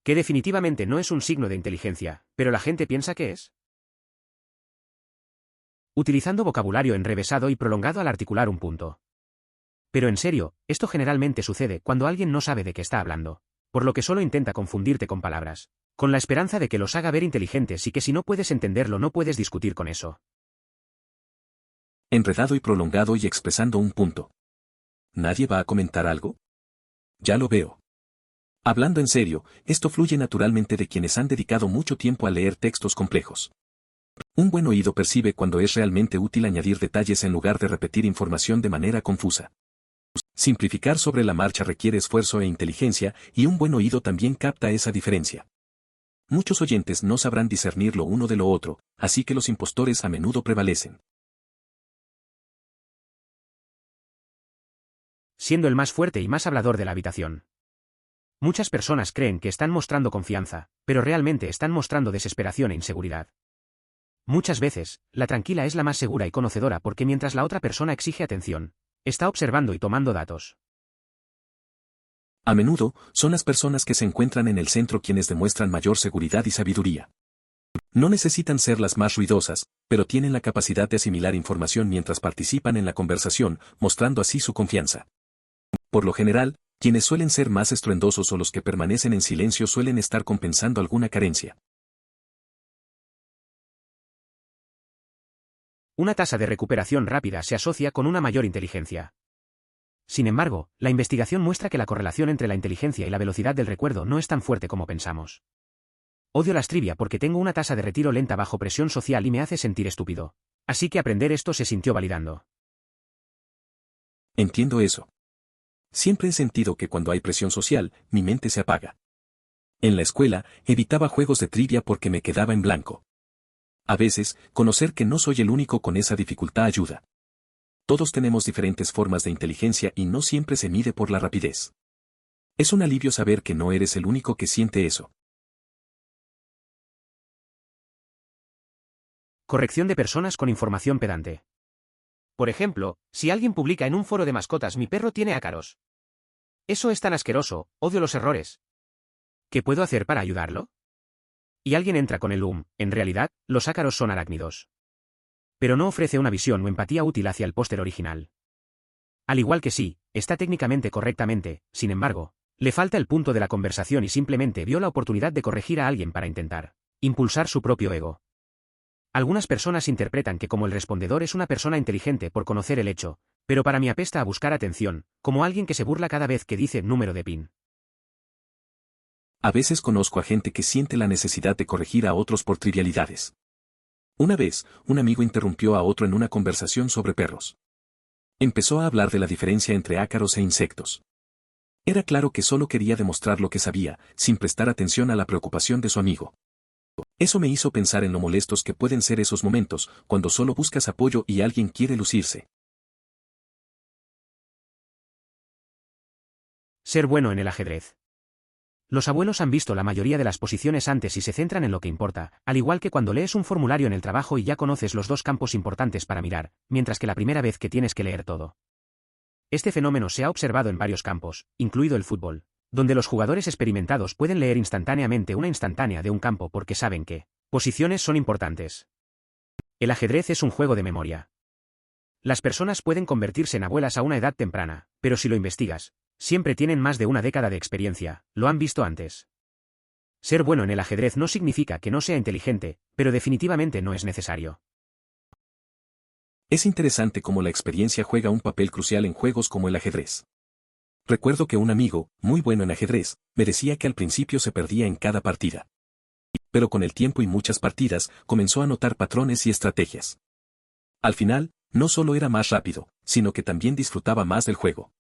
Que definitivamente no es un signo de inteligencia, pero la gente piensa que es. Utilizando vocabulario enrevesado y prolongado al articular un punto. Pero en serio, esto generalmente sucede cuando alguien no sabe de qué está hablando, por lo que solo intenta confundirte con palabras, con la esperanza de que los haga ver inteligentes y que si no puedes entenderlo no puedes discutir con eso. Enredado y prolongado y expresando un punto. ¿Nadie va a comentar algo? Ya lo veo. Hablando en serio, esto fluye naturalmente de quienes han dedicado mucho tiempo a leer textos complejos. Un buen oído percibe cuando es realmente útil añadir detalles en lugar de repetir información de manera confusa. Simplificar sobre la marcha requiere esfuerzo e inteligencia, y un buen oído también capta esa diferencia. Muchos oyentes no sabrán discernir lo uno de lo otro, así que los impostores a menudo prevalecen. Siendo el más fuerte y más hablador de la habitación. Muchas personas creen que están mostrando confianza, pero realmente están mostrando desesperación e inseguridad. Muchas veces, la tranquila es la más segura y conocedora porque mientras la otra persona exige atención, está observando y tomando datos. A menudo, son las personas que se encuentran en el centro quienes demuestran mayor seguridad y sabiduría. No necesitan ser las más ruidosas, pero tienen la capacidad de asimilar información mientras participan en la conversación, mostrando así su confianza. Por lo general, quienes suelen ser más estruendosos o los que permanecen en silencio suelen estar compensando alguna carencia. Una tasa de recuperación rápida se asocia con una mayor inteligencia. Sin embargo, la investigación muestra que la correlación entre la inteligencia y la velocidad del recuerdo no es tan fuerte como pensamos. Odio las trivia porque tengo una tasa de retiro lenta bajo presión social y me hace sentir estúpido. Así que aprender esto se sintió validando. Entiendo eso. Siempre he sentido que cuando hay presión social, mi mente se apaga. En la escuela, evitaba juegos de trivia porque me quedaba en blanco. A veces, conocer que no soy el único con esa dificultad ayuda. Todos tenemos diferentes formas de inteligencia y no siempre se mide por la rapidez. Es un alivio saber que no eres el único que siente eso. Corrección de personas con información pedante. Por ejemplo, si alguien publica en un foro de mascotas mi perro tiene ácaros. Eso es tan asqueroso, odio los errores. ¿Qué puedo hacer para ayudarlo? Y alguien entra con el en realidad, los ácaros son arácnidos. Pero no ofrece una visión o empatía útil hacia el póster original. Al igual que sí, está técnicamente correctamente, sin embargo, le falta el punto de la conversación y simplemente vio la oportunidad de corregir a alguien para intentar impulsar su propio ego. Algunas personas interpretan que como el respondedor es una persona inteligente por conocer el hecho, pero para mí apesta a buscar atención, como alguien que se burla cada vez que dice número de PIN. A veces conozco a gente que siente la necesidad de corregir a otros por trivialidades. Una vez, un amigo interrumpió a otro en una conversación sobre perros. Empezó a hablar de la diferencia entre ácaros e insectos. Era claro que solo quería demostrar lo que sabía, sin prestar atención a la preocupación de su amigo. Eso me hizo pensar en lo molestos que pueden ser esos momentos, cuando solo buscas apoyo y alguien quiere lucirse. Ser bueno en el ajedrez. Los abuelos han visto la mayoría de las posiciones antes y se centran en lo que importa, al igual que cuando lees un formulario en el trabajo y ya conoces los dos campos importantes para mirar, mientras que la primera vez que tienes que leer todo. Este fenómeno se ha observado en varios campos, incluido el fútbol, donde los jugadores experimentados pueden leer instantáneamente una instantánea de un campo porque saben que posiciones son importantes. El ajedrez es un juego de memoria. Las personas pueden convertirse en abuelas a una edad temprana, pero si lo investigas, siempre tienen más de una década de experiencia, lo han visto antes. Ser bueno en el ajedrez no significa que no sea inteligente, pero definitivamente no es necesario. Es interesante cómo la experiencia juega un papel crucial en juegos como el ajedrez. Recuerdo que un amigo, muy bueno en ajedrez, me decía que al principio se perdía en cada partida. Pero con el tiempo y muchas partidas, comenzó a notar patrones y estrategias. Al final, no solo era más rápido, sino que también disfrutaba más del juego.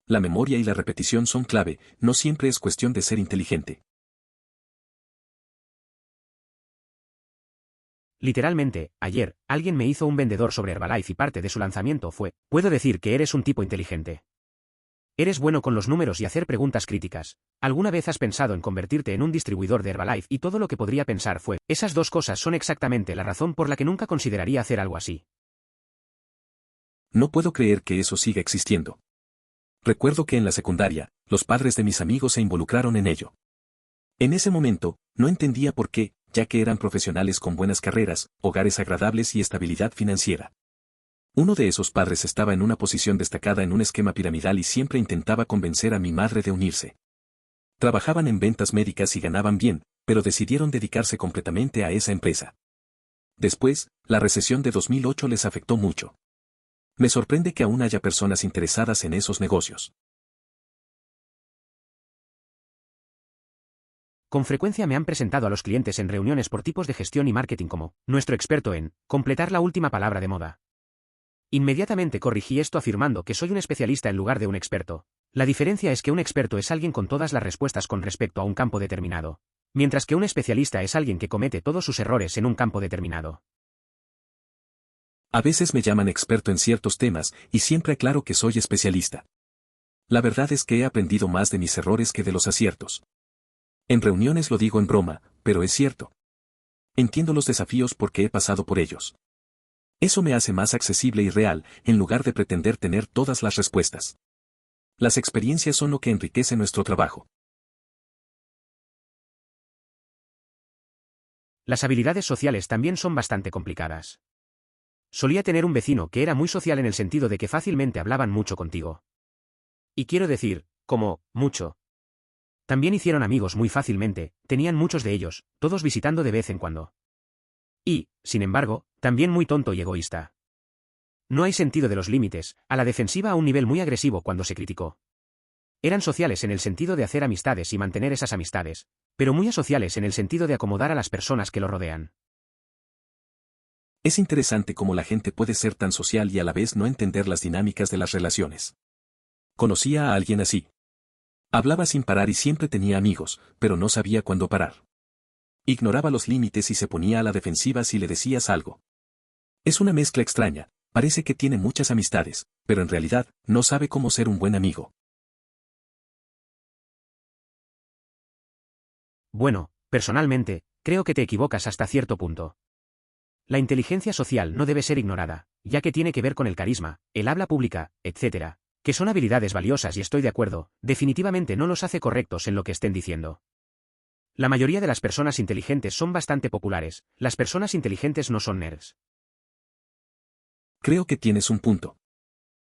La memoria y la repetición son clave, no siempre es cuestión de ser inteligente. Literalmente, ayer, alguien me hizo un vendedor sobre Herbalife y parte de su lanzamiento fue, puedo decir que eres un tipo inteligente. Eres bueno con los números y hacer preguntas críticas. ¿Alguna vez has pensado en convertirte en un distribuidor de Herbalife? Y todo lo que podría pensar fue, esas dos cosas son exactamente la razón por la que nunca consideraría hacer algo así. No puedo creer que eso siga existiendo. Recuerdo que en la secundaria, los padres de mis amigos se involucraron en ello. En ese momento, no entendía por qué, ya que eran profesionales con buenas carreras, hogares agradables y estabilidad financiera. Uno de esos padres estaba en una posición destacada en un esquema piramidal y siempre intentaba convencer a mi madre de unirse. Trabajaban en ventas médicas y ganaban bien, pero decidieron dedicarse completamente a esa empresa. Después, la recesión de 2008 les afectó mucho. Me sorprende que aún haya personas interesadas en esos negocios. Con frecuencia me han presentado a los clientes en reuniones por tipos de gestión y marketing como nuestro experto en completar la última palabra de moda. Inmediatamente corrigí esto afirmando que soy un especialista en lugar de un experto. La diferencia es que un experto es alguien con todas las respuestas con respecto a un campo determinado, mientras que un especialista es alguien que comete todos sus errores en un campo determinado. A veces me llaman experto en ciertos temas y siempre aclaro que soy especialista. La verdad es que he aprendido más de mis errores que de los aciertos. En reuniones lo digo en broma, pero es cierto. Entiendo los desafíos porque he pasado por ellos. Eso me hace más accesible y real, en lugar de pretender tener todas las respuestas. Las experiencias son lo que enriquece nuestro trabajo. Las habilidades sociales también son bastante complicadas. Solía tener un vecino que era muy social en el sentido de que fácilmente hablaban mucho contigo. Y quiero decir, como, mucho. También hicieron amigos muy fácilmente, tenían muchos de ellos, todos visitando de vez en cuando. Y, sin embargo, también muy tonto y egoísta. No hay sentido de los límites, a la defensiva a un nivel muy agresivo cuando se criticó. Eran sociales en el sentido de hacer amistades y mantener esas amistades, pero muy asociales en el sentido de acomodar a las personas que lo rodean. Es interesante cómo la gente puede ser tan social y a la vez no entender las dinámicas de las relaciones. Conocía a alguien así. Hablaba sin parar y siempre tenía amigos, pero no sabía cuándo parar. Ignoraba los límites y se ponía a la defensiva si le decías algo. Es una mezcla extraña, parece que tiene muchas amistades, pero en realidad, no sabe cómo ser un buen amigo. Bueno, personalmente, creo que te equivocas hasta cierto punto. La inteligencia social no debe ser ignorada, ya que tiene que ver con el carisma, el habla pública, etc., que son habilidades valiosas y estoy de acuerdo, definitivamente no los hace correctos en lo que estén diciendo. La mayoría de las personas inteligentes son bastante populares, las personas inteligentes no son nerds. Creo que tienes un punto.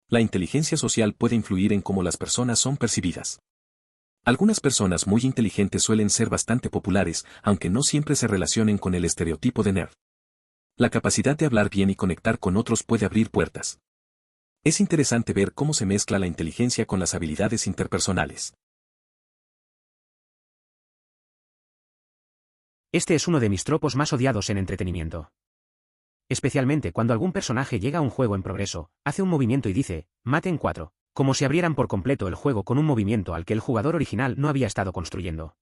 La inteligencia social puede influir en cómo las personas son percibidas. Algunas personas muy inteligentes suelen ser bastante populares, aunque no siempre se relacionen con el estereotipo de nerd. La capacidad de hablar bien y conectar con otros puede abrir puertas. Es interesante ver cómo se mezcla la inteligencia con las habilidades interpersonales. Este es uno de mis tropos más odiados en entretenimiento. Especialmente cuando algún personaje llega a un juego en progreso, hace un movimiento y dice, mate en 4, como si abrieran por completo el juego con un movimiento al que el jugador original no había estado construyendo.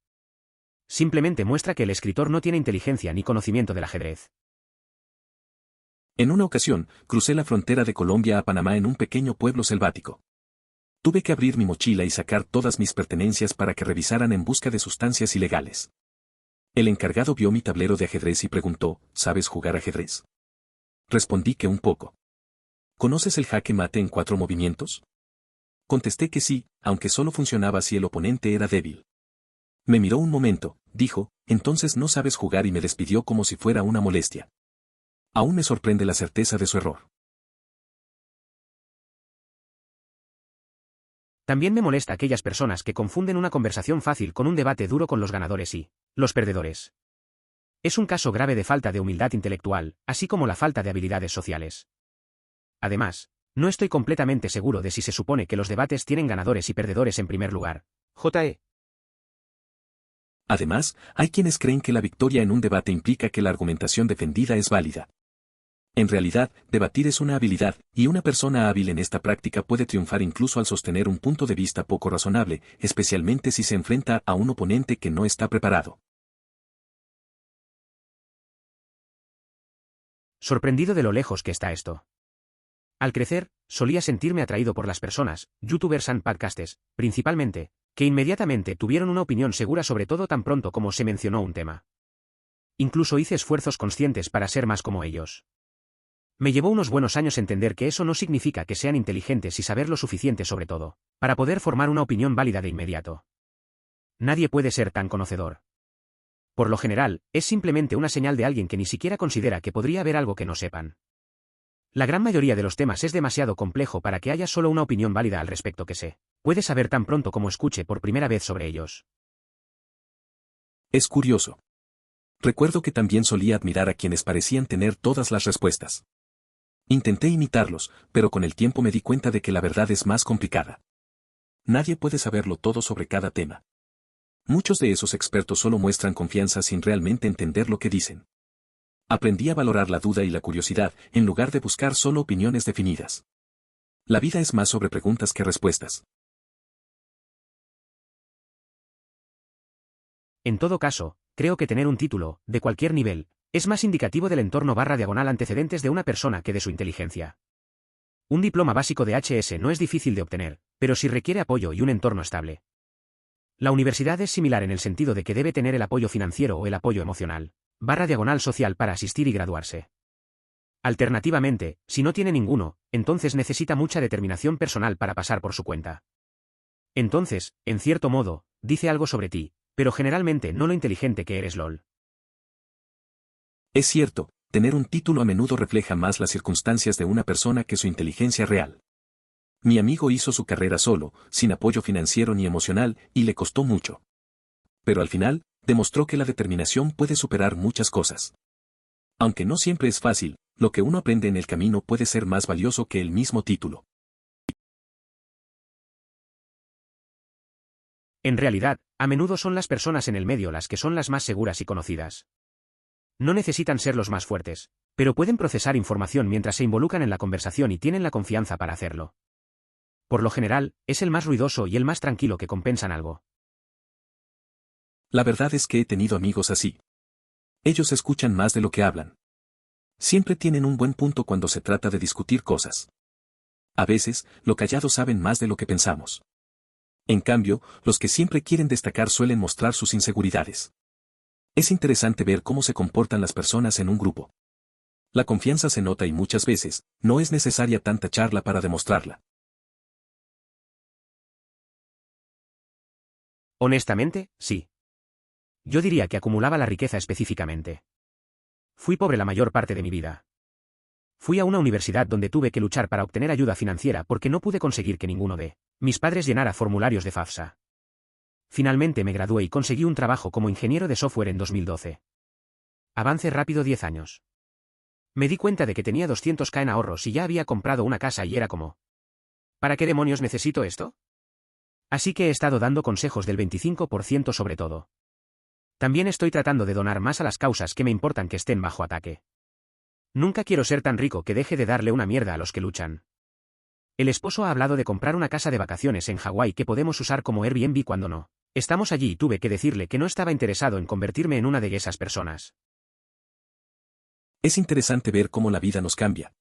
Simplemente muestra que el escritor no tiene inteligencia ni conocimiento del ajedrez. En una ocasión, crucé la frontera de Colombia a Panamá en un pequeño pueblo selvático. Tuve que abrir mi mochila y sacar todas mis pertenencias para que revisaran en busca de sustancias ilegales. El encargado vio mi tablero de ajedrez y preguntó, ¿sabes jugar ajedrez? Respondí que un poco. ¿Conoces el jaque mate en 4 movimientos? Contesté que sí, aunque solo funcionaba si el oponente era débil. Me miró un momento, dijo, entonces no sabes jugar y me despidió como si fuera una molestia. Aún me sorprende la certeza de su error. También me molesta aquellas personas que confunden una conversación fácil con un debate duro con los ganadores y los perdedores. Es un caso grave de falta de humildad intelectual, así como la falta de habilidades sociales. Además, no estoy completamente seguro de si se supone que los debates tienen ganadores y perdedores en primer lugar. J.E. Además, hay quienes creen que la victoria en un debate implica que la argumentación defendida es válida. En realidad, debatir es una habilidad, y una persona hábil en esta práctica puede triunfar incluso al sostener un punto de vista poco razonable, especialmente si se enfrenta a un oponente que no está preparado. Sorprendido de lo lejos que está esto. Al crecer, solía sentirme atraído por las personas, youtubers and podcasters, principalmente, que inmediatamente tuvieron una opinión segura sobre todo tan pronto como se mencionó un tema. Incluso hice esfuerzos conscientes para ser más como ellos. Me llevó unos buenos años entender que eso no significa que sean inteligentes y saber lo suficiente sobre todo, para poder formar una opinión válida de inmediato. Nadie puede ser tan conocedor. Por lo general, es simplemente una señal de alguien que ni siquiera considera que podría haber algo que no sepan. La gran mayoría de los temas es demasiado complejo para que haya solo una opinión válida al respecto que se puede saber tan pronto como escuche por primera vez sobre ellos. Es curioso. Recuerdo que también solía admirar a quienes parecían tener todas las respuestas. Intenté imitarlos, pero con el tiempo me di cuenta de que la verdad es más complicada. Nadie puede saberlo todo sobre cada tema. Muchos de esos expertos solo muestran confianza sin realmente entender lo que dicen. Aprendí a valorar la duda y la curiosidad, en lugar de buscar solo opiniones definidas. La vida es más sobre preguntas que respuestas. En todo caso, creo que tener un título, de cualquier nivel, es más indicativo del entorno / antecedentes de una persona que de su inteligencia. Un diploma básico de HS no es difícil de obtener, pero sí requiere apoyo y un entorno estable. La universidad es similar en el sentido de que debe tener el apoyo financiero o el apoyo emocional, / social para asistir y graduarse. Alternativamente, si no tiene ninguno, entonces necesita mucha determinación personal para pasar por su cuenta. Entonces, en cierto modo, dice algo sobre ti, pero generalmente no lo inteligente que eres LOL. Es cierto, tener un título a menudo refleja más las circunstancias de una persona que su inteligencia real. Mi amigo hizo su carrera solo, sin apoyo financiero ni emocional, y le costó mucho. Pero al final, demostró que la determinación puede superar muchas cosas. Aunque no siempre es fácil, lo que uno aprende en el camino puede ser más valioso que el mismo título. En realidad, a menudo son las personas en el medio las que son las más seguras y conocidas. No necesitan ser los más fuertes, pero pueden procesar información mientras se involucran en la conversación y tienen la confianza para hacerlo. Por lo general, es el más ruidoso y el más tranquilo que compensan algo. La verdad es que he tenido amigos así. Ellos escuchan más de lo que hablan. Siempre tienen un buen punto cuando se trata de discutir cosas. A veces, los callados saben más de lo que pensamos. En cambio, los que siempre quieren destacar suelen mostrar sus inseguridades. Es interesante ver cómo se comportan las personas en un grupo. La confianza se nota y muchas veces, no es necesaria tanta charla para demostrarla. Honestamente, sí. Yo diría que acumulaba la riqueza específicamente. Fui pobre la mayor parte de mi vida. Fui a una universidad donde tuve que luchar para obtener ayuda financiera porque no pude conseguir que ninguno de mis padres llenara formularios de FAFSA. Finalmente me gradué y conseguí un trabajo como ingeniero de software en 2012. Avance rápido 10 años. Me di cuenta de que tenía 200.000 en ahorros y ya había comprado una casa y era como, ¿para qué demonios necesito esto? Así que he estado dando consejos del 25% sobre todo. También estoy tratando de donar más a las causas que me importan que estén bajo ataque. Nunca quiero ser tan rico que deje de darle una mierda a los que luchan. El esposo ha hablado de comprar una casa de vacaciones en Hawái que podemos usar como Airbnb cuando no estamos allí y tuve que decirle que no estaba interesado en convertirme en una de esas personas. Es interesante ver cómo la vida nos cambia.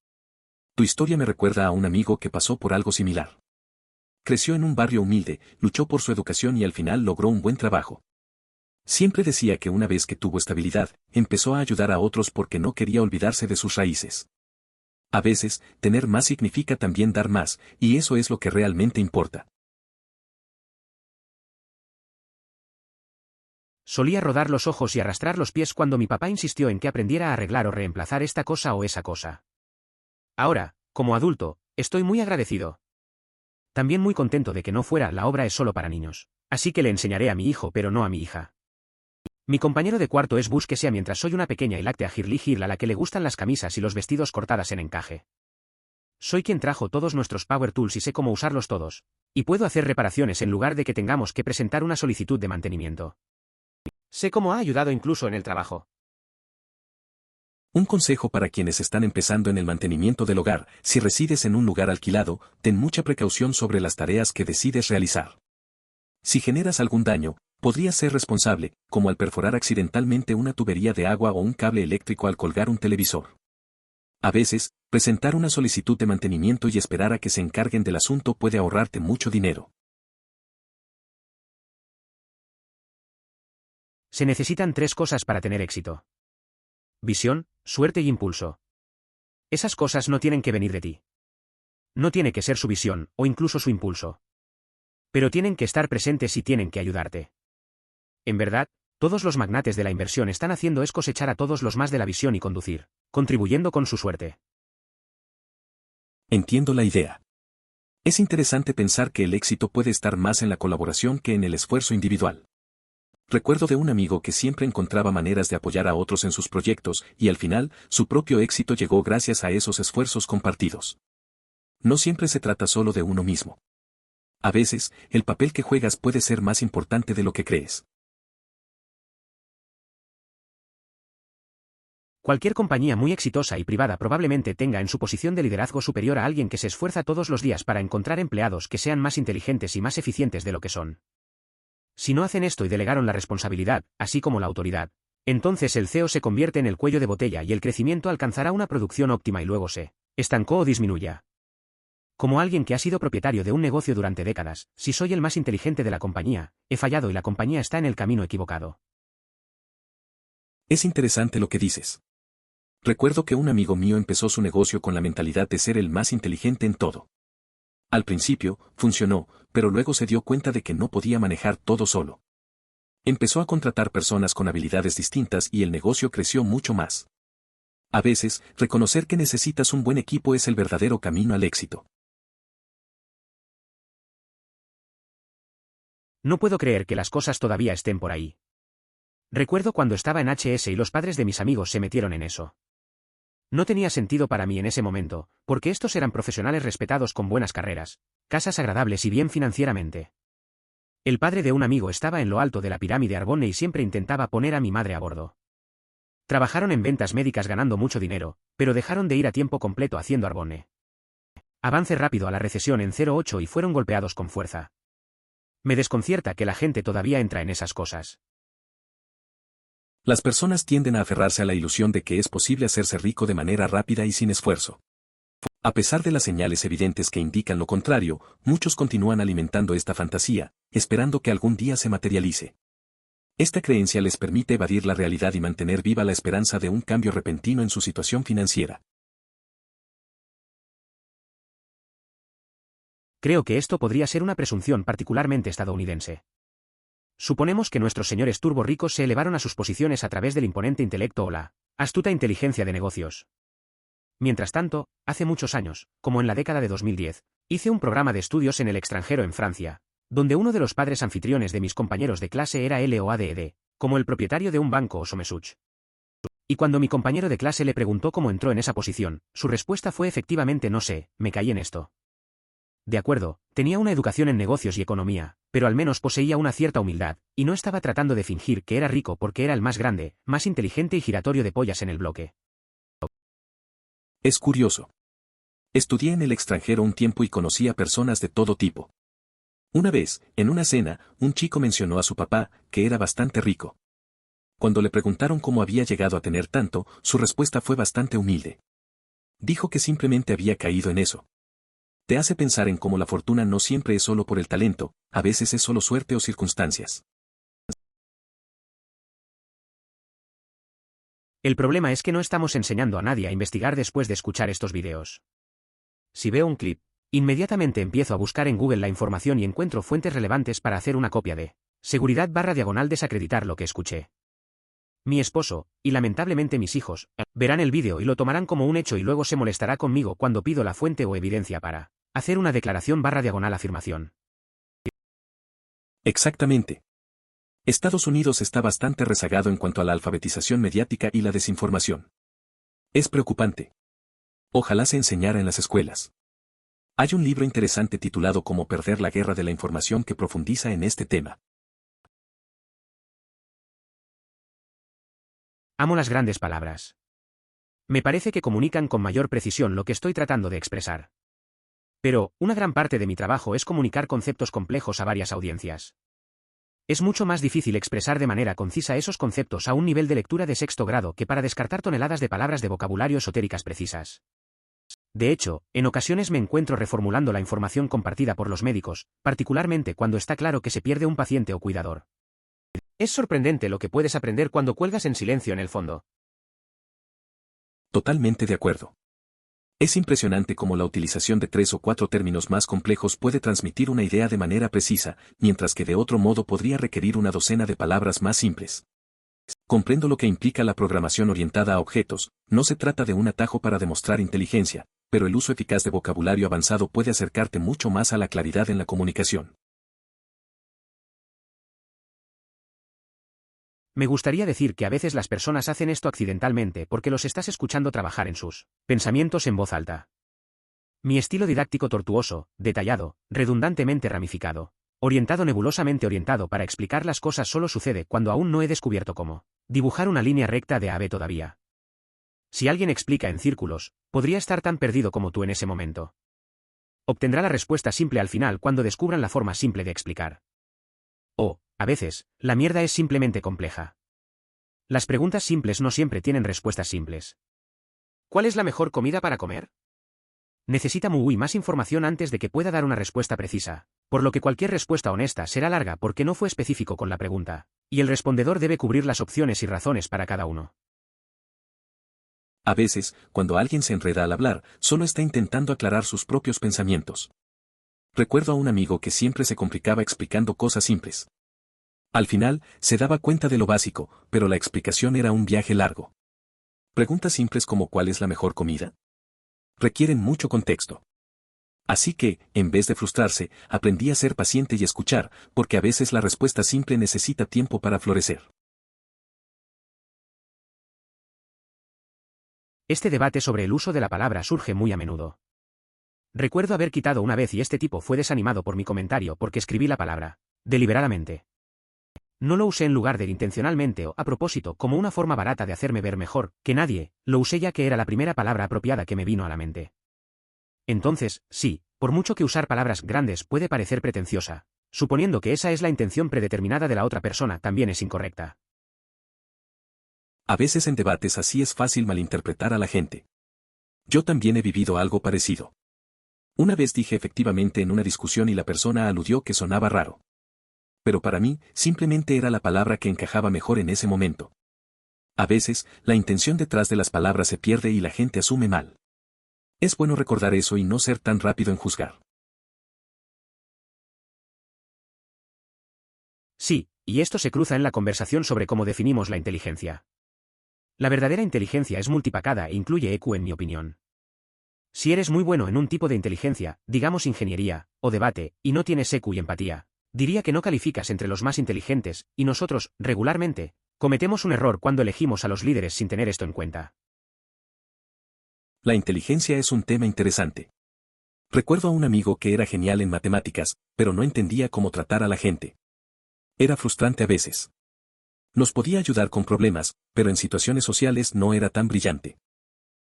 Tu historia me recuerda a un amigo que pasó por algo similar. Creció en un barrio humilde, luchó por su educación y al final logró un buen trabajo. Siempre decía que una vez que tuvo estabilidad, empezó a ayudar a otros porque no quería olvidarse de sus raíces. A veces, tener más significa también dar más, y eso es lo que realmente importa. Solía rodar los ojos y arrastrar los pies cuando mi papá insistió en que aprendiera a arreglar o reemplazar esta cosa o esa cosa. Ahora, como adulto, estoy muy agradecido. También muy contento de que no fuera la obra es solo para niños. Así que le enseñaré a mi hijo pero no a mi hija. Mi compañero de cuarto es Bush que sea mientras soy una pequeña y láctea Girly Girl a la que le gustan las camisas y los vestidos cortadas en encaje. Soy quien trajo todos nuestros Power Tools y sé cómo usarlos todos. Y puedo hacer reparaciones en lugar de que tengamos que presentar una solicitud de mantenimiento. Sé cómo ha ayudado incluso en el trabajo. Un consejo para quienes están empezando en el mantenimiento del hogar: si resides en un lugar alquilado, ten mucha precaución sobre las tareas que decides realizar. Si generas algún daño, podrías ser responsable, como al perforar accidentalmente una tubería de agua o un cable eléctrico al colgar un televisor. A veces, presentar una solicitud de mantenimiento y esperar a que se encarguen del asunto puede ahorrarte mucho dinero. Se necesitan 3 cosas para tener éxito: visión, suerte y impulso. Esas cosas no tienen que venir de ti. No tiene que ser su visión, o incluso su impulso. Pero tienen que estar presentes y tienen que ayudarte. En verdad, todos los magnates de la inversión están haciendo es cosechar a todos los más de la visión y conducir, contribuyendo con su suerte. Entiendo la idea. Es interesante pensar que el éxito puede estar más en la colaboración que en el esfuerzo individual. Recuerdo de un amigo que siempre encontraba maneras de apoyar a otros en sus proyectos y al final, su propio éxito llegó gracias a esos esfuerzos compartidos. No siempre se trata solo de uno mismo. A veces, el papel que juegas puede ser más importante de lo que crees. Cualquier compañía muy exitosa y privada probablemente tenga en su posición de liderazgo superior a alguien que se esfuerza todos los días para encontrar empleados que sean más inteligentes y más eficientes de lo que son. Si no hacen esto y delegaron la responsabilidad, así como la autoridad, entonces el CEO se convierte en el cuello de botella y el crecimiento alcanzará una producción óptima y luego se estancó o disminuya. Como alguien que ha sido propietario de un negocio durante décadas, si soy el más inteligente de la compañía, he fallado y la compañía está en el camino equivocado. Es interesante lo que dices. Recuerdo que un amigo mío empezó su negocio con la mentalidad de ser el más inteligente en todo. Al principio, funcionó, pero luego se dio cuenta de que no podía manejar todo solo. Empezó a contratar personas con habilidades distintas y el negocio creció mucho más. A veces, reconocer que necesitas un buen equipo es el verdadero camino al éxito. No puedo creer que las cosas todavía estén por ahí. Recuerdo cuando estaba en HS y los padres de mis amigos se metieron en eso. No tenía sentido para mí en ese momento, porque estos eran profesionales respetados con buenas carreras, casas agradables y bien financieramente. El padre de un amigo estaba en lo alto de la pirámide Arbonne y siempre intentaba poner a mi madre a bordo. Trabajaron en ventas médicas ganando mucho dinero, pero dejaron de ir a tiempo completo haciendo Arbonne. Avance rápido a la recesión en 08 y fueron golpeados con fuerza. Me desconcierta que la gente todavía entra en esas cosas. Las personas tienden a aferrarse a la ilusión de que es posible hacerse rico de manera rápida y sin esfuerzo. A pesar de las señales evidentes que indican lo contrario, muchos continúan alimentando esta fantasía, esperando que algún día se materialice. Esta creencia les permite evadir la realidad y mantener viva la esperanza de un cambio repentino en su situación financiera. Creo que esto podría ser una presunción particularmente estadounidense. Suponemos que nuestros señores turbo ricos se elevaron a sus posiciones a través del imponente intelecto o la astuta inteligencia de negocios. Mientras tanto, hace muchos años, como en la década de 2010, hice un programa de estudios en el extranjero en Francia, donde uno de los padres anfitriones de mis compañeros de clase era LOADED, como el propietario de un banco o Somesuch. Y cuando mi compañero de clase le preguntó cómo entró en esa posición, su respuesta fue efectivamente no sé, me caí en esto. De acuerdo, tenía una educación en negocios y economía, pero al menos poseía una cierta humildad, y no estaba tratando de fingir que era rico porque era el más grande, más inteligente y giratorio de pollas en el bloque. Es curioso. Estudié en el extranjero un tiempo y conocí a personas de todo tipo. Una vez, en una cena, un chico mencionó a su papá, que era bastante rico. Cuando le preguntaron cómo había llegado a tener tanto, su respuesta fue bastante humilde. Dijo que simplemente había caído en eso. Te hace pensar en cómo la fortuna no siempre es solo por el talento, a veces es solo suerte o circunstancias. El problema es que no estamos enseñando a nadie a investigar después de escuchar estos videos. Si veo un clip, inmediatamente empiezo a buscar en Google la información y encuentro fuentes relevantes para hacer una copia de seguridad/desacreditar lo que escuché. Mi esposo, y lamentablemente mis hijos, verán el vídeo y lo tomarán como un hecho y luego se molestará conmigo cuando pido la fuente o evidencia para hacer una declaración/afirmación. Exactamente. Estados Unidos está bastante rezagado en cuanto a la alfabetización mediática y la desinformación. Es preocupante. Ojalá se enseñara en las escuelas. Hay un libro interesante titulado Cómo perder la guerra de la información que profundiza en este tema. Amo las grandes palabras. Me parece que comunican con mayor precisión lo que estoy tratando de expresar. Pero, una gran parte de mi trabajo es comunicar conceptos complejos a varias audiencias. Es mucho más difícil expresar de manera concisa esos conceptos a un nivel de lectura de sexto grado que para descartar toneladas de palabras de vocabulario esotéricas precisas. De hecho, en ocasiones me encuentro reformulando la información compartida por los médicos, particularmente cuando está claro que se pierde un paciente o cuidador. Es sorprendente lo que puedes aprender cuando cuelgas en silencio en el fondo. Totalmente de acuerdo. Es impresionante cómo la utilización de 3 o 4 términos más complejos puede transmitir una idea de manera precisa, mientras que de otro modo podría requerir una docena de palabras más simples. Comprendo lo que implica la programación orientada a objetos, no se trata de un atajo para demostrar inteligencia, pero el uso eficaz de vocabulario avanzado puede acercarte mucho más a la claridad en la comunicación. Me gustaría decir que a veces las personas hacen esto accidentalmente porque los estás escuchando trabajar en sus pensamientos en voz alta. Mi estilo didáctico tortuoso, detallado, redundantemente ramificado, orientado nebulosamente orientado para explicar las cosas solo sucede cuando aún no he descubierto cómo dibujar una línea recta de A a B todavía. Si alguien explica en círculos, podría estar tan perdido como tú en ese momento. Obtendrá la respuesta simple al final cuando descubran la forma simple de explicar. O, a veces, la mierda es simplemente compleja. Las preguntas simples no siempre tienen respuestas simples. ¿Cuál es la mejor comida para comer? Necesita muy más información antes de que pueda dar una respuesta precisa, por lo que cualquier respuesta honesta será larga porque no fue específico con la pregunta, y el respondedor debe cubrir las opciones y razones para cada uno. A veces, cuando alguien se enreda al hablar, solo está intentando aclarar sus propios pensamientos. Recuerdo a un amigo que siempre se complicaba explicando cosas simples. Al final, se daba cuenta de lo básico, pero la explicación era un viaje largo. Preguntas simples como ¿cuál es la mejor comida? Requieren mucho contexto. Así que, en vez de frustrarse, aprendí a ser paciente y escuchar, porque a veces la respuesta simple necesita tiempo para florecer. Este debate sobre el uso de la palabra surge muy a menudo. Recuerdo haber quitado una vez y este tipo fue desanimado por mi comentario porque escribí la palabra, deliberadamente. No lo usé en lugar de intencionalmente o a propósito como una forma barata de hacerme ver mejor que nadie, lo usé ya que era la primera palabra apropiada que me vino a la mente. Entonces, sí, por mucho que usar palabras grandes puede parecer pretenciosa, suponiendo que esa es la intención predeterminada de la otra persona también es incorrecta. A veces en debates así es fácil malinterpretar a la gente. Yo también he vivido algo parecido. Una vez dije efectivamente en una discusión y la persona aludió que sonaba raro. Pero para mí, simplemente era la palabra que encajaba mejor en ese momento. A veces, la intención detrás de las palabras se pierde y la gente asume mal. Es bueno recordar eso y no ser tan rápido en juzgar. Sí, y esto se cruza en la conversación sobre cómo definimos la inteligencia. La verdadera inteligencia es multiplicada e incluye EQ en mi opinión. Si eres muy bueno en un tipo de inteligencia, digamos ingeniería, o debate, y no tienes EQ y empatía, diría que no calificas entre los más inteligentes, y nosotros, regularmente, cometemos un error cuando elegimos a los líderes sin tener esto en cuenta. La inteligencia es un tema interesante. Recuerdo a un amigo que era genial en matemáticas, pero no entendía cómo tratar a la gente. Era frustrante a veces. Nos podía ayudar con problemas, pero en situaciones sociales no era tan brillante.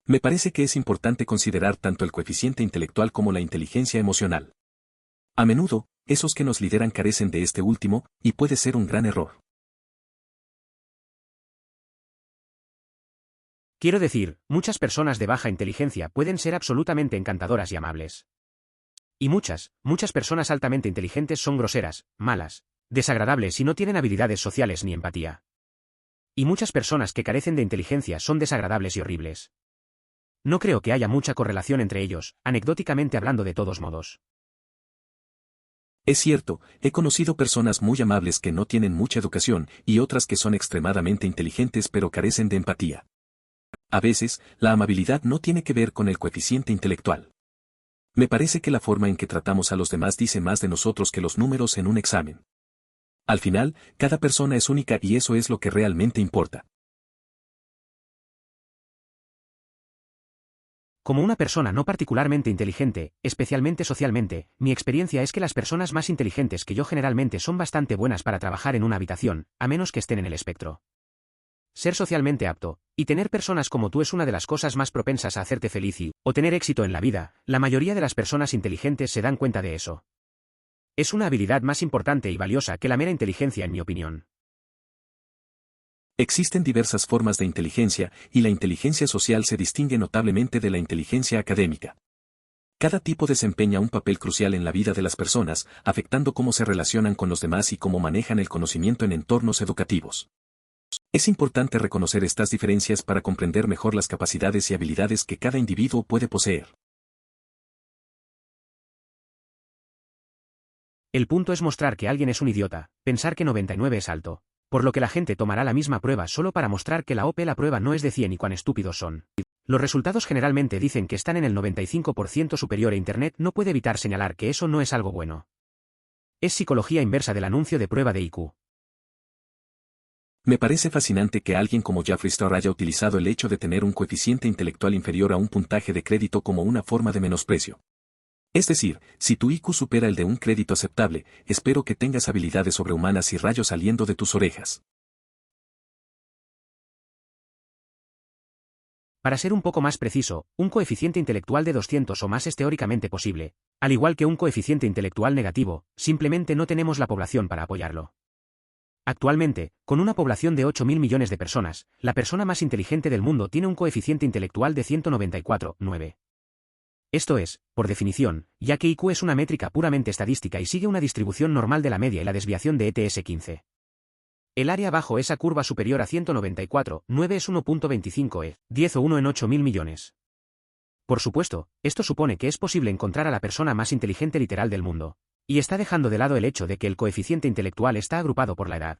Me parece que es importante considerar tanto el coeficiente intelectual como la inteligencia emocional. A menudo, esos que nos lideran carecen de este último, y puede ser un gran error. Quiero decir, muchas personas de baja inteligencia pueden ser absolutamente encantadoras y amables. Y muchas personas altamente inteligentes son groseras, malas, desagradables y no tienen habilidades sociales ni empatía. Y muchas personas que carecen de inteligencia son desagradables y horribles. No creo que haya mucha correlación entre ellos, anecdóticamente hablando de todos modos. Es cierto, he conocido personas muy amables que no tienen mucha educación y otras que son extremadamente inteligentes pero carecen de empatía. A veces, la amabilidad no tiene que ver con el coeficiente intelectual. Me parece que la forma en que tratamos a los demás dice más de nosotros que los números en un examen. Al final, cada persona es única y eso es lo que realmente importa. Como una persona no particularmente inteligente, especialmente socialmente, mi experiencia es que las personas más inteligentes que yo generalmente son bastante buenas para trabajar en una habitación, a menos que estén en el espectro. Ser socialmente apto, y tener personas como tú es una de las cosas más propensas a hacerte feliz o tener éxito en la vida, la mayoría de las personas inteligentes se dan cuenta de eso. Es una habilidad más importante y valiosa que la mera inteligencia en mi opinión. Existen diversas formas de inteligencia, y la inteligencia social se distingue notablemente de la inteligencia académica. Cada tipo desempeña un papel crucial en la vida de las personas, afectando cómo se relacionan con los demás y cómo manejan el conocimiento en entornos educativos. Es importante reconocer estas diferencias para comprender mejor las capacidades y habilidades que cada individuo puede poseer. El punto es mostrar que alguien es un idiota, pensar que 99 es alto, por lo que la gente tomará la misma prueba solo para mostrar que la prueba no es de 100 y cuán estúpidos son. Los resultados generalmente dicen que están en el 95% superior e Internet no puede evitar señalar que eso no es algo bueno. Es psicología inversa del anuncio de prueba de IQ. Me parece fascinante que alguien como Jeffree Star haya utilizado el hecho de tener un coeficiente intelectual inferior a un puntaje de crédito como una forma de menosprecio. Es decir, si tu IQ supera el de un crédito aceptable, espero que tengas habilidades sobrehumanas y rayos saliendo de tus orejas. Para ser un poco más preciso, un coeficiente intelectual de 200 o más es teóricamente posible, al igual que un coeficiente intelectual negativo, simplemente no tenemos la población para apoyarlo. Actualmente, con una población de 8.000 millones de personas, la persona más inteligente del mundo tiene un coeficiente intelectual de 194,9. Esto es, por definición, ya que IQ es una métrica puramente estadística y sigue una distribución normal de la media y la desviación de ETS-15. El área bajo esa curva superior a 194,9 es 1.25 10 o 1 en 8.000 millones. Por supuesto, esto supone que es posible encontrar a la persona más inteligente literal del mundo, y está dejando de lado el hecho de que el coeficiente intelectual está agrupado por la edad.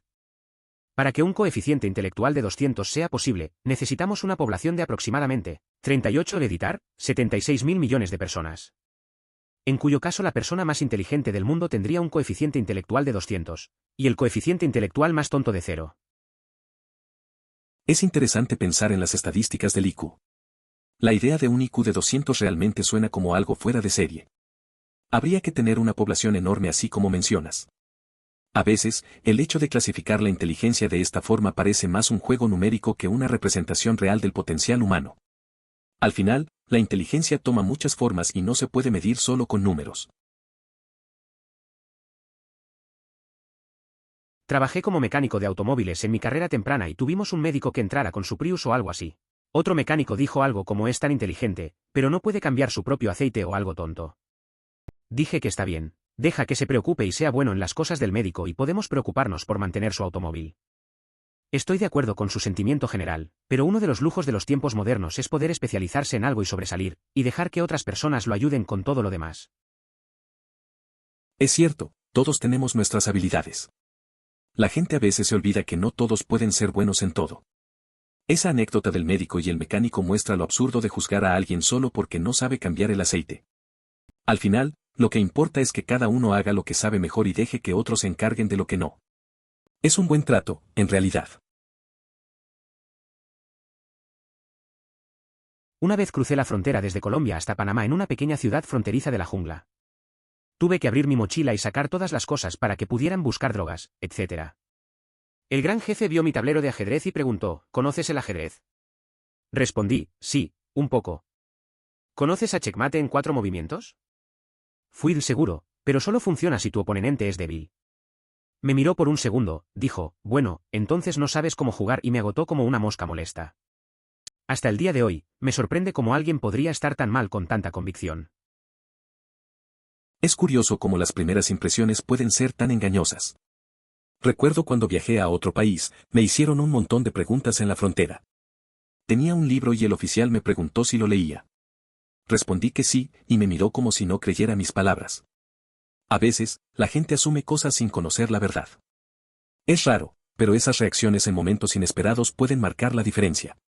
Para que un coeficiente intelectual de 200 sea posible, necesitamos una población de aproximadamente 38 hereditar, 76.000 millones de personas. En cuyo caso la persona más inteligente del mundo tendría un coeficiente intelectual de 200, y el coeficiente intelectual más tonto de 0. Es interesante pensar en las estadísticas del IQ. La idea de un IQ de 200 realmente suena como algo fuera de serie. Habría que tener una población enorme así como mencionas. A veces, el hecho de clasificar la inteligencia de esta forma parece más un juego numérico que una representación real del potencial humano. Al final, la inteligencia toma muchas formas y no se puede medir solo con números. Trabajé como mecánico de automóviles en mi carrera temprana y tuvimos un médico que entrara con su Prius o algo así. Otro mecánico dijo algo como es tan inteligente, pero no puede cambiar su propio aceite o algo tonto. Dije que está bien. Deja que se preocupe y sea bueno en las cosas del médico y podemos preocuparnos por mantener su automóvil. Estoy de acuerdo con su sentimiento general, pero uno de los lujos de los tiempos modernos es poder especializarse en algo y sobresalir, y dejar que otras personas lo ayuden con todo lo demás. Es cierto, todos tenemos nuestras habilidades. La gente a veces se olvida que no todos pueden ser buenos en todo. Esa anécdota del médico y el mecánico muestra lo absurdo de juzgar a alguien solo porque no sabe cambiar el aceite. Al final, lo que importa es que cada uno haga lo que sabe mejor y deje que otros se encarguen de lo que no. Es un buen trato, en realidad. Una vez crucé la frontera desde Colombia hasta Panamá en una pequeña ciudad fronteriza de la jungla. Tuve que abrir mi mochila y sacar todas las cosas para que pudieran buscar drogas, etc. El gran jefe vio mi tablero de ajedrez y preguntó, ¿conoces el ajedrez? Respondí, sí, un poco. ¿Conoces a checkmate en 4 movimientos? Fui seguro, pero solo funciona si tu oponente es débil. Me miró por un segundo, dijo, bueno, entonces no sabes cómo jugar y me agotó como una mosca molesta. Hasta el día de hoy, me sorprende cómo alguien podría estar tan mal con tanta convicción. Es curioso cómo las primeras impresiones pueden ser tan engañosas. Recuerdo cuando viajé a otro país, me hicieron un montón de preguntas en la frontera. Tenía un libro y el oficial me preguntó si lo leía. Respondí que sí, y me miró como si no creyera mis palabras. A veces, la gente asume cosas sin conocer la verdad. Es raro, pero esas reacciones en momentos inesperados pueden marcar la diferencia.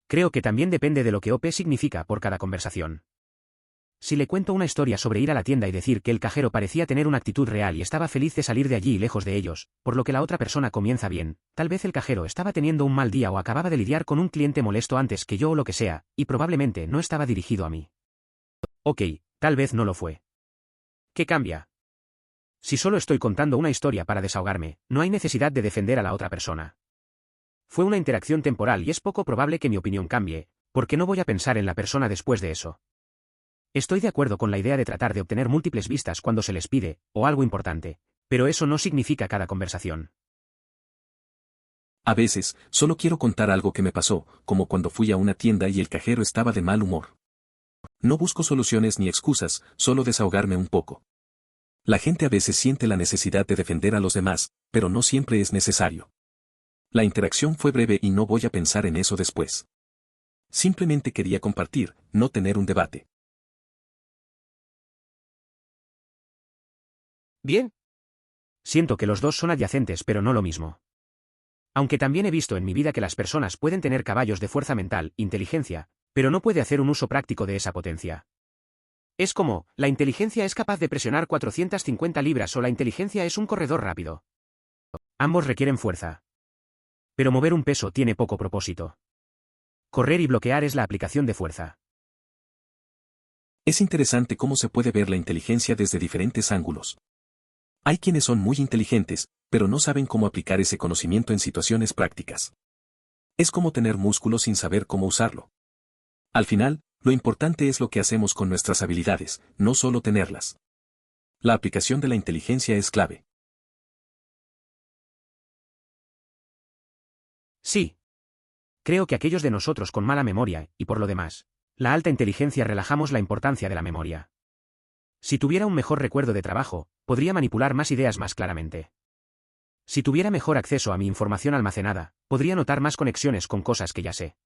Creo que también depende de lo que OP significa por cada conversación. Si le cuento una historia sobre ir a la tienda y decir que el cajero parecía tener una actitud real y estaba feliz de salir de allí y lejos de ellos, por lo que la otra persona comienza bien, tal vez el cajero estaba teniendo un mal día o acababa de lidiar con un cliente molesto antes que yo o lo que sea, y probablemente no estaba dirigido a mí. Ok, tal vez no lo fue. ¿Qué cambia? Si solo estoy contando una historia para desahogarme, no hay necesidad de defender a la otra persona. Fue una interacción temporal y es poco probable que mi opinión cambie, porque no voy a pensar en la persona después de eso. Estoy de acuerdo con la idea de tratar de obtener múltiples vistas cuando se les pide, o algo importante, pero eso no significa cada conversación. A veces, solo quiero contar algo que me pasó, como cuando fui a una tienda y el cajero estaba de mal humor. No busco soluciones ni excusas, solo desahogarme un poco. La gente a veces siente la necesidad de defender a los demás, pero no siempre es necesario. La interacción fue breve y no voy a pensar en eso después. Simplemente quería compartir, no tener un debate. Bien. Siento que los dos son adyacentes pero no lo mismo. Aunque también he visto en mi vida que las personas pueden tener caballos de fuerza mental, inteligencia, pero no puede hacer un uso práctico de esa potencia. Es como, la inteligencia es capaz de presionar 450 libras o la inteligencia es un corredor rápido. Ambos requieren fuerza. Pero mover un peso tiene poco propósito. Correr y bloquear es la aplicación de fuerza. Es interesante cómo se puede ver la inteligencia desde diferentes ángulos. Hay quienes son muy inteligentes, pero no saben cómo aplicar ese conocimiento en situaciones prácticas. Es como tener músculo sin saber cómo usarlo. Al final, lo importante es lo que hacemos con nuestras habilidades, no solo tenerlas. La aplicación de la inteligencia es clave. Sí. Creo que aquellos de nosotros con mala memoria, y por lo demás, la alta inteligencia relajamos la importancia de la memoria. Si tuviera un mejor recuerdo de trabajo, podría manipular más ideas más claramente. Si tuviera mejor acceso a mi información almacenada, podría notar más conexiones con cosas que ya sé.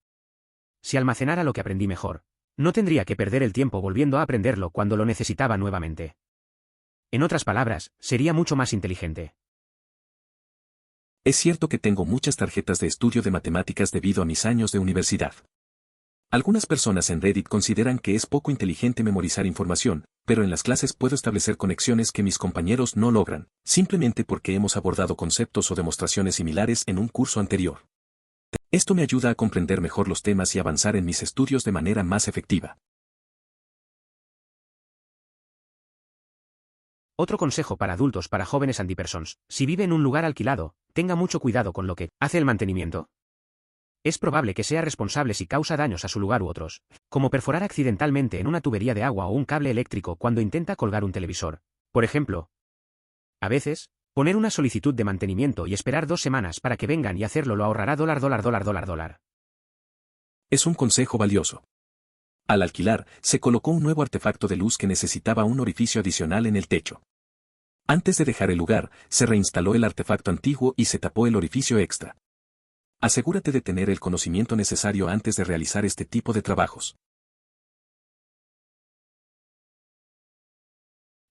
Si almacenara lo que aprendí mejor, no tendría que perder el tiempo volviendo a aprenderlo cuando lo necesitaba nuevamente. En otras palabras, sería mucho más inteligente. Es cierto que tengo muchas tarjetas de estudio de matemáticas debido a mis años de universidad. Algunas personas en Reddit consideran que es poco inteligente memorizar información, pero en las clases puedo establecer conexiones que mis compañeros no logran, simplemente porque hemos abordado conceptos o demostraciones similares en un curso anterior. Esto me ayuda a comprender mejor los temas y avanzar en mis estudios de manera más efectiva. Otro consejo para adultos para jóvenes antipersons: si vive en un lugar alquilado, tenga mucho cuidado con lo que hace el mantenimiento. Es probable que sea responsable si causa daños a su lugar u otros, como perforar accidentalmente en una tubería de agua o un cable eléctrico cuando intenta colgar un televisor. Por ejemplo, a veces, poner una solicitud de mantenimiento y esperar 2 semanas para que vengan y hacerlo lo ahorrará $. Es un consejo valioso. Al alquilar, se colocó un nuevo artefacto de luz que necesitaba un orificio adicional en el techo. Antes de dejar el lugar, se reinstaló el artefacto antiguo y se tapó el orificio extra. Asegúrate de tener el conocimiento necesario antes de realizar este tipo de trabajos.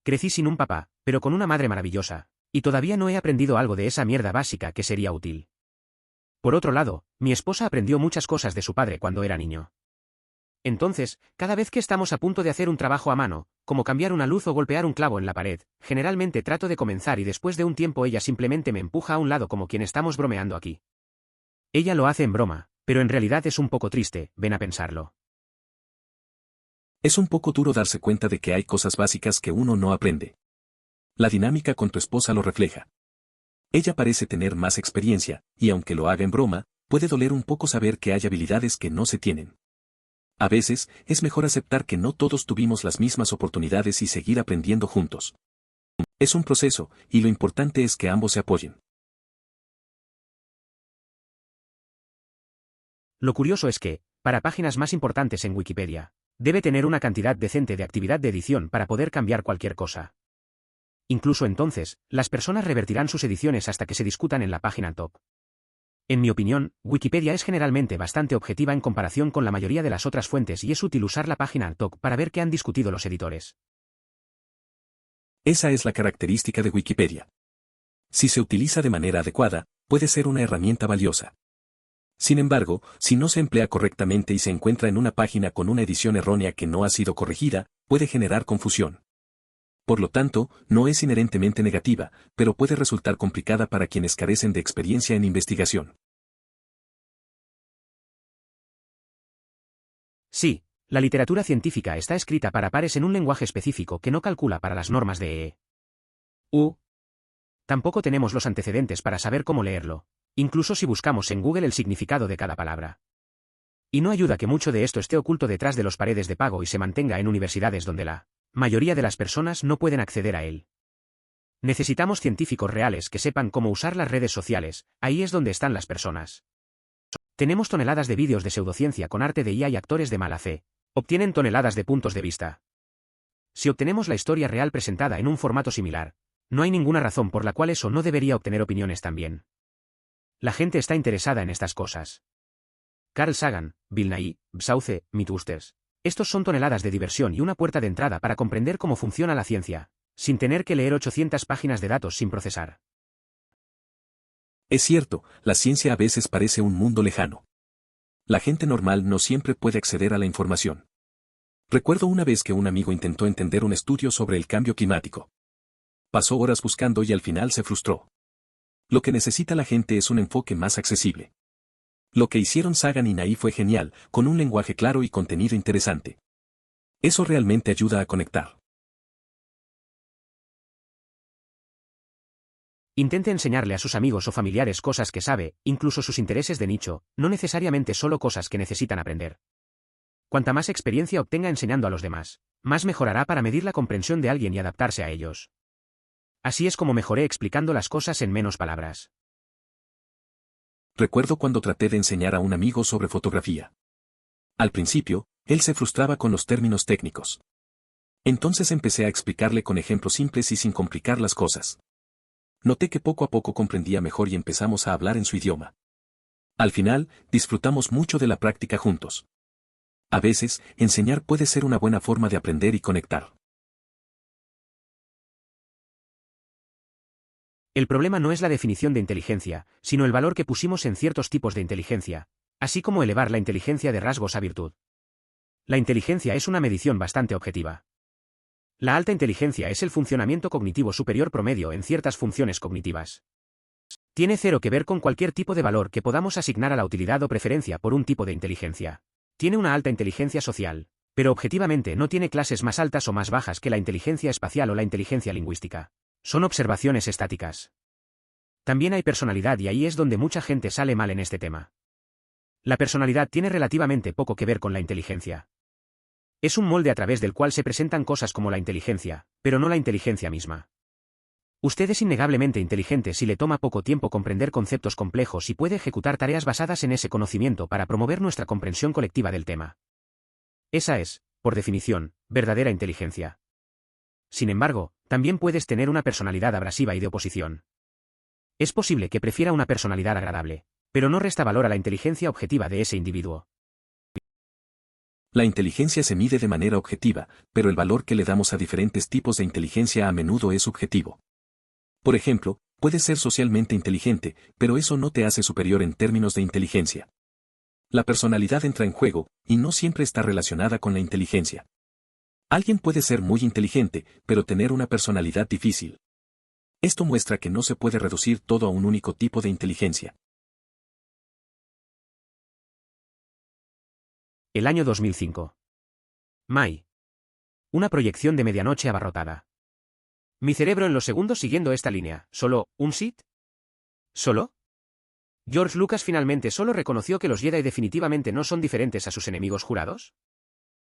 Crecí sin un papá, pero con una madre maravillosa, y todavía no he aprendido algo de esa mierda básica que sería útil. Por otro lado, mi esposa aprendió muchas cosas de su padre cuando era niño. Entonces, cada vez que estamos a punto de hacer un trabajo a mano, como cambiar una luz o golpear un clavo en la pared, generalmente trato de comenzar y después de un tiempo ella simplemente me empuja a un lado como quien estamos bromeando aquí. Ella lo hace en broma, pero en realidad es un poco triste, ven a pensarlo. Es un poco duro darse cuenta de que hay cosas básicas que uno no aprende. La dinámica con tu esposa lo refleja. Ella parece tener más experiencia, y aunque lo haga en broma, puede doler un poco saber que hay habilidades que no se tienen. A veces, es mejor aceptar que no todos tuvimos las mismas oportunidades y seguir aprendiendo juntos. Es un proceso, y lo importante es que ambos se apoyen. Lo curioso es que, para páginas más importantes en Wikipedia, debe tener una cantidad decente de actividad de edición para poder cambiar cualquier cosa. Incluso entonces, las personas revertirán sus ediciones hasta que se discutan en la página top. En mi opinión, Wikipedia es generalmente bastante objetiva en comparación con la mayoría de las otras fuentes y es útil usar la página top para ver qué han discutido los editores. Esa es la característica de Wikipedia. Si se utiliza de manera adecuada, puede ser una herramienta valiosa. Sin embargo, si no se emplea correctamente y se encuentra en una página con una edición errónea que no ha sido corregida, puede generar confusión. Por lo tanto, no es inherentemente negativa, pero puede resultar complicada para quienes carecen de experiencia en investigación. Sí, la literatura científica está escrita para pares en un lenguaje específico que no calcula para las normas de EU. Tampoco tenemos los antecedentes para saber cómo leerlo, incluso si buscamos en Google el significado de cada palabra. Y no ayuda que mucho de esto esté oculto detrás de los paredes de pago y se mantenga en universidades donde la mayoría de las personas no pueden acceder a él. Necesitamos científicos reales que sepan cómo usar las redes sociales, ahí es donde están las personas. Tenemos toneladas de vídeos de pseudociencia con arte de IA y actores de mala fe, obtienen toneladas de puntos de vista. Si obtenemos la historia real presentada en un formato similar, no hay ninguna razón por la cual eso no debería obtener opiniones también. La gente está interesada en estas cosas. Carl Sagan, Bill Nye, Sauce, Mythbusters. Estos son toneladas de diversión y una puerta de entrada para comprender cómo funciona la ciencia, sin tener que leer 800 páginas de datos sin procesar. Es cierto, la ciencia a veces parece un mundo lejano. La gente normal no siempre puede acceder a la información. Recuerdo una vez que un amigo intentó entender un estudio sobre el cambio climático. Pasó horas buscando y al final se frustró. Lo que necesita la gente es un enfoque más accesible. Lo que hicieron Sagan y Nai fue genial, con un lenguaje claro y contenido interesante. Eso realmente ayuda a conectar. Intente enseñarle a sus amigos o familiares cosas que sabe, incluso sus intereses de nicho, no necesariamente solo cosas que necesitan aprender. Cuanta más experiencia obtenga enseñando a los demás, más mejorará para medir la comprensión de alguien y adaptarse a ellos. Así es como mejoré explicando las cosas en menos palabras. Recuerdo cuando traté de enseñar a un amigo sobre fotografía. Al principio, él se frustraba con los términos técnicos. Entonces empecé a explicarle con ejemplos simples y sin complicar las cosas. Noté que poco a poco comprendía mejor y empezamos a hablar en su idioma. Al final, disfrutamos mucho de la práctica juntos. A veces, enseñar puede ser una buena forma de aprender y conectar. El problema no es la definición de inteligencia, sino el valor que pusimos en ciertos tipos de inteligencia, así como elevar la inteligencia de rasgos a virtud. La inteligencia es una medición bastante objetiva. La alta inteligencia es el funcionamiento cognitivo superior promedio en ciertas funciones cognitivas. Tiene cero que ver con cualquier tipo de valor que podamos asignar a la utilidad o preferencia por un tipo de inteligencia. Tiene una alta inteligencia social, pero objetivamente no tiene clases más altas o más bajas que la inteligencia espacial o la inteligencia lingüística. Son observaciones estáticas. También hay personalidad y ahí es donde mucha gente sale mal en este tema. La personalidad tiene relativamente poco que ver con la inteligencia. Es un molde a través del cual se presentan cosas como la inteligencia, pero no la inteligencia misma. Usted es innegablemente inteligente si le toma poco tiempo comprender conceptos complejos y puede ejecutar tareas basadas en ese conocimiento para promover nuestra comprensión colectiva del tema. Esa es, por definición, verdadera inteligencia. Sin embargo, también puedes tener una personalidad abrasiva y de oposición. Es posible que prefiera una personalidad agradable, pero no resta valor a la inteligencia objetiva de ese individuo. La inteligencia se mide de manera objetiva, pero el valor que le damos a diferentes tipos de inteligencia a menudo es subjetivo. Por ejemplo, puedes ser socialmente inteligente, pero eso no te hace superior en términos de inteligencia. La personalidad entra en juego, y no siempre está relacionada con la inteligencia. Alguien puede ser muy inteligente, pero tener una personalidad difícil. Esto muestra que no se puede reducir todo a un único tipo de inteligencia. El año 2005. Mai. Una proyección de medianoche abarrotada. Mi cerebro en los segundos siguiendo esta línea. ¿Solo un Sith? ¿Solo? ¿George Lucas finalmente solo reconoció que los Jedi definitivamente no son diferentes a sus enemigos jurados?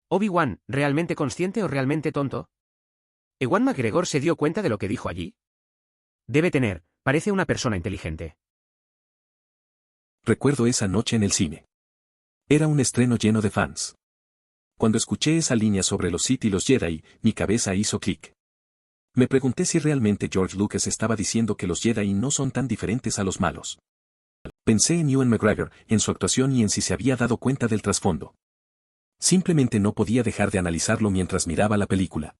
¿Obi-Wan, realmente consciente o realmente tonto? ¿Ewan McGregor se dio cuenta de lo que dijo allí? Parece una persona inteligente. Recuerdo esa noche en el cine. Era un estreno lleno de fans. Cuando escuché esa línea sobre los Sith y los Jedi, mi cabeza hizo clic. Me pregunté si realmente George Lucas estaba diciendo que los Jedi no son tan diferentes a los malos. Pensé en Ewan McGregor, en su actuación y en si se había dado cuenta del trasfondo. Simplemente no podía dejar de analizarlo mientras miraba la película.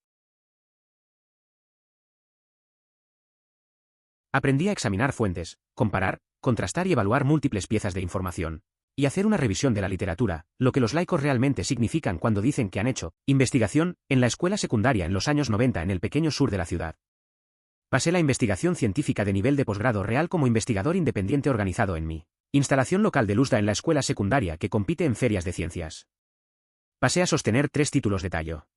Aprendí a examinar fuentes, comparar, contrastar y evaluar múltiples piezas de información, y hacer una revisión de la literatura, lo que los laicos realmente significan cuando dicen que han hecho investigación en la escuela secundaria en los años 90 en el pequeño sur de la ciudad. Pasé la investigación científica de nivel de posgrado real como investigador independiente organizado en mi instalación local de Luzda en la escuela secundaria que compite en ferias de ciencias. Pasé a sostener 3 títulos de tallo.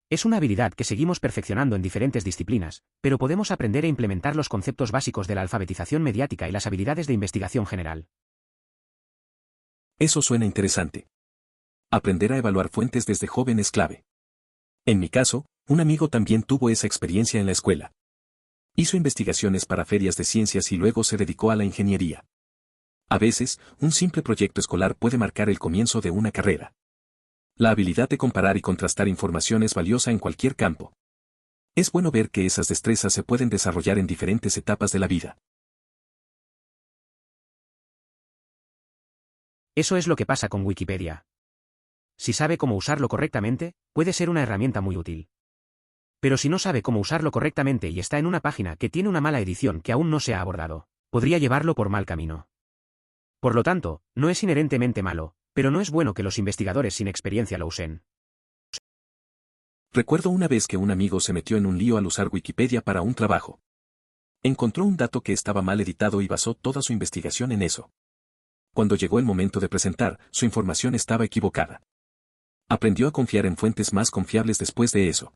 Es una habilidad que seguimos perfeccionando en diferentes disciplinas, pero podemos aprender e implementar los conceptos básicos de la alfabetización mediática y las habilidades de investigación general. Eso suena interesante. Aprender a evaluar fuentes desde joven es clave. En mi caso, un amigo también tuvo esa experiencia en la escuela. Hizo investigaciones para ferias de ciencias y luego se dedicó a la ingeniería. A veces, un simple proyecto escolar puede marcar el comienzo de una carrera. La habilidad de comparar y contrastar información es valiosa en cualquier campo. Es bueno ver que esas destrezas se pueden desarrollar en diferentes etapas de la vida. Eso es lo que pasa con Wikipedia. Si sabe cómo usarlo correctamente, puede ser una herramienta muy útil. Pero si no sabe cómo usarlo correctamente y está en una página que tiene una mala edición que aún no se ha abordado, podría llevarlo por mal camino. Por lo tanto, no es inherentemente malo, pero no es bueno que los investigadores sin experiencia lo usen. Recuerdo una vez que un amigo se metió en un lío al usar Wikipedia para un trabajo. Encontró un dato que estaba mal editado y basó toda su investigación en eso. Cuando llegó el momento de presentar, su información estaba equivocada. Aprendió a confiar en fuentes más confiables después de eso.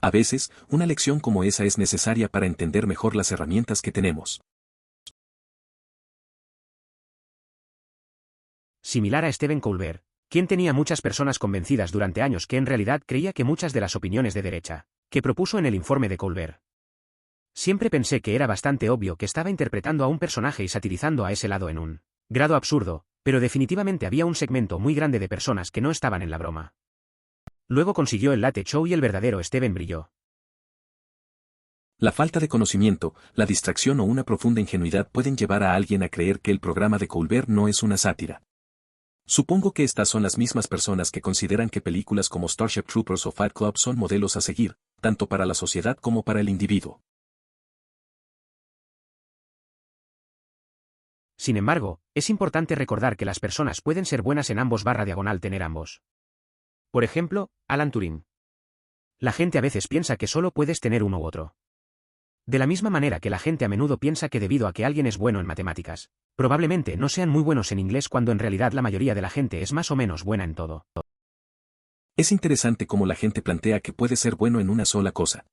A veces, una lección como esa es necesaria para entender mejor las herramientas que tenemos. Similar a Stephen Colbert, quien tenía muchas personas convencidas durante años que en realidad creía que muchas de las opiniones de derecha, que propuso en el informe de Colbert. Siempre pensé que era bastante obvio que estaba interpretando a un personaje y satirizando a ese lado en un grado absurdo, pero definitivamente había un segmento muy grande de personas que no estaban en la broma. Luego consiguió el Late Show y el verdadero Stephen brilló. La falta de conocimiento, la distracción o una profunda ingenuidad pueden llevar a alguien a creer que el programa de Colbert no es una sátira. Supongo que estas son las mismas personas que consideran que películas como Starship Troopers o Fight Club son modelos a seguir, tanto para la sociedad como para el individuo. Sin embargo, es importante recordar que las personas pueden ser buenas en ambos / tener ambos. Por ejemplo, Alan Turing. La gente a veces piensa que solo puedes tener uno u otro. De la misma manera que la gente a menudo piensa que debido a que alguien es bueno en matemáticas, probablemente no sean muy buenos en inglés cuando en realidad la mayoría de la gente es más o menos buena en todo. Es interesante cómo la gente plantea que puede ser bueno en una sola cosa.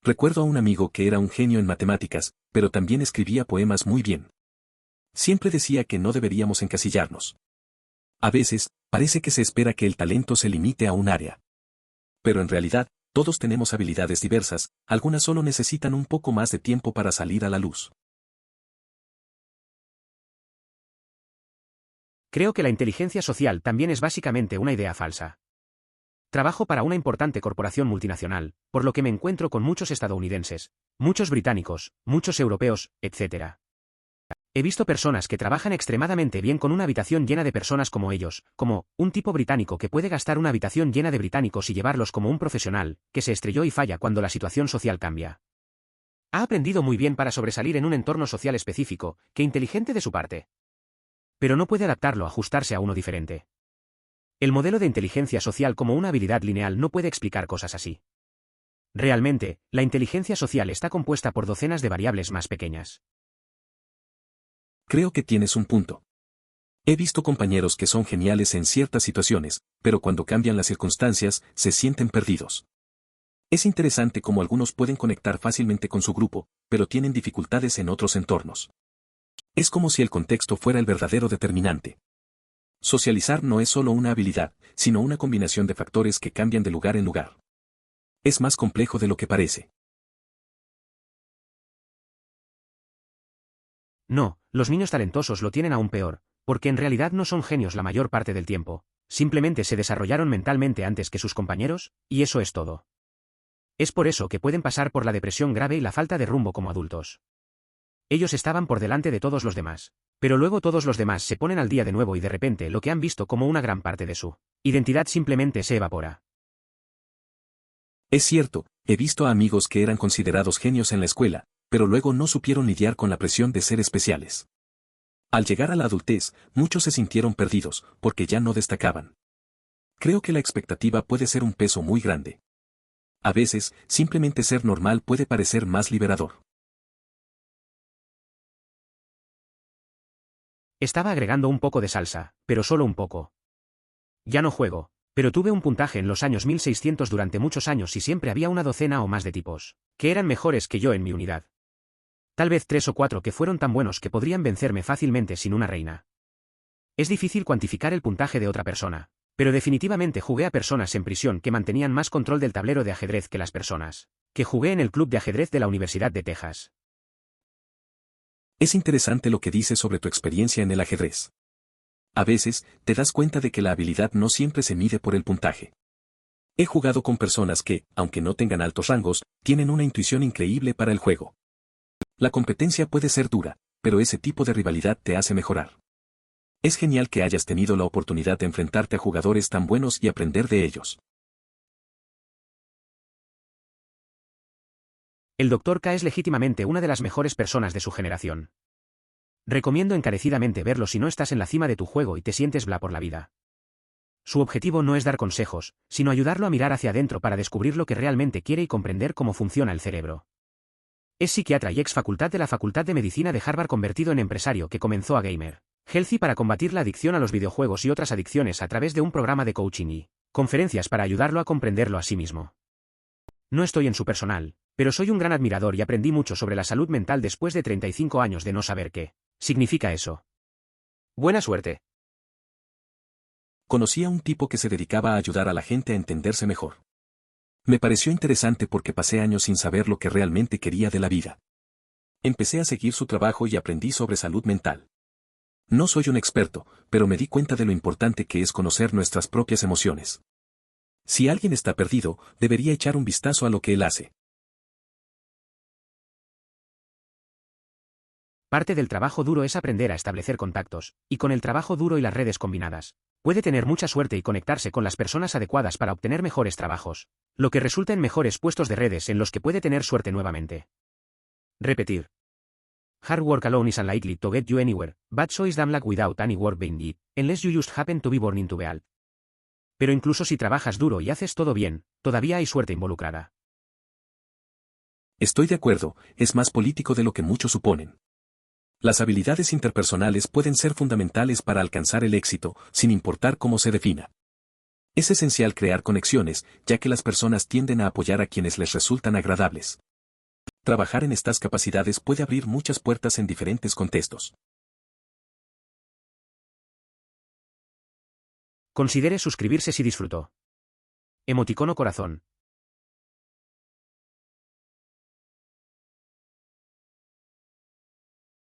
Recuerdo a un amigo que era un genio en matemáticas, pero también escribía poemas muy bien. Siempre decía que no deberíamos encasillarnos. A veces, parece que se espera que el talento se limite a un área. Pero en realidad, todos tenemos habilidades diversas, algunas solo necesitan un poco más de tiempo para salir a la luz. Creo que la inteligencia social también es básicamente una idea falsa. Trabajo para una importante corporación multinacional, por lo que me encuentro con muchos estadounidenses, muchos británicos, muchos europeos, etc. He visto personas que trabajan extremadamente bien con una habitación llena de personas como ellos, como un tipo británico que puede gastar una habitación llena de británicos y llevarlos como un profesional, que se estrelló y falla cuando la situación social cambia. Ha aprendido muy bien para sobresalir en un entorno social específico, que inteligente de su parte. Pero no puede adaptarlo a ajustarse a uno diferente. El modelo de inteligencia social como una habilidad lineal no puede explicar cosas así. Realmente, la inteligencia social está compuesta por docenas de variables más pequeñas. Creo que tienes un punto. He visto compañeros que son geniales en ciertas situaciones, pero cuando cambian las circunstancias, se sienten perdidos. Es interesante cómo algunos pueden conectar fácilmente con su grupo, pero tienen dificultades en otros entornos. Es como si el contexto fuera el verdadero determinante. Socializar no es solo una habilidad, sino una combinación de factores que cambian de lugar en lugar. Es más complejo de lo que parece. No, los niños talentosos lo tienen aún peor, porque en realidad no son genios la mayor parte del tiempo, simplemente se desarrollaron mentalmente antes que sus compañeros, y eso es todo. Es por eso que pueden pasar por la depresión grave y la falta de rumbo como adultos. Ellos estaban por delante de todos los demás, pero luego todos los demás se ponen al día de nuevo y de repente lo que han visto como una gran parte de su identidad simplemente se evapora. Es cierto, he visto a amigos que eran considerados genios en la escuela, pero luego no supieron lidiar con la presión de ser especiales. Al llegar a la adultez, muchos se sintieron perdidos, porque ya no destacaban. Creo que la expectativa puede ser un peso muy grande. A veces, simplemente ser normal puede parecer más liberador. Estaba agregando un poco de salsa, pero solo un poco. Ya no juego, pero tuve un puntaje en los años 1600 durante muchos años y siempre había una docena o más de tipos, que eran mejores que yo en mi unidad. Tal vez 3 o 4 que fueron tan buenos que podrían vencerme fácilmente sin una reina. Es difícil cuantificar el puntaje de otra persona, pero definitivamente jugué a personas en prisión que mantenían más control del tablero de ajedrez que las personas que jugué en el club de ajedrez de la Universidad de Texas. Es interesante lo que dices sobre tu experiencia en el ajedrez. A veces, te das cuenta de que la habilidad no siempre se mide por el puntaje. He jugado con personas que, aunque no tengan altos rangos, tienen una intuición increíble para el juego. La competencia puede ser dura, pero ese tipo de rivalidad te hace mejorar. Es genial que hayas tenido la oportunidad de enfrentarte a jugadores tan buenos y aprender de ellos. El Dr. K es legítimamente una de las mejores personas de su generación. Recomiendo encarecidamente verlo si no estás en la cima de tu juego y te sientes bla por la vida. Su objetivo no es dar consejos, sino ayudarlo a mirar hacia adentro para descubrir lo que realmente quiere y comprender cómo funciona el cerebro. Es psiquiatra y ex facultad de la Facultad de Medicina de Harvard convertido en empresario que comenzó a Gamer Healthy para combatir la adicción a los videojuegos y otras adicciones a través de un programa de coaching y conferencias para ayudarlo a comprenderlo a sí mismo. No estoy en su personal, pero soy un gran admirador y aprendí mucho sobre la salud mental después de 35 años de no saber qué significa eso. Buena suerte. Conocí a un tipo que se dedicaba a ayudar a la gente a entenderse mejor. Me pareció interesante porque pasé años sin saber lo que realmente quería de la vida. Empecé a seguir su trabajo y aprendí sobre salud mental. No soy un experto, pero me di cuenta de lo importante que es conocer nuestras propias emociones. Si alguien está perdido, debería echar un vistazo a lo que él hace. Parte del trabajo duro es aprender a establecer contactos, y con el trabajo duro y las redes combinadas, puede tener mucha suerte y conectarse con las personas adecuadas para obtener mejores trabajos, lo que resulta en mejores puestos de redes en los que puede tener suerte nuevamente. Repetir. Hard work alone is unlikely to get you anywhere, but so is damn luck without any work being it, unless you just happen to be born into beal. Pero incluso si trabajas duro y haces todo bien, todavía hay suerte involucrada. Estoy de acuerdo, es más político de lo que muchos suponen. Las habilidades interpersonales pueden ser fundamentales para alcanzar el éxito, sin importar cómo se defina. Es esencial crear conexiones, ya que las personas tienden a apoyar a quienes les resultan agradables. Trabajar en estas capacidades puede abrir muchas puertas en diferentes contextos. Considere suscribirse si disfrutó. Emoticono corazón.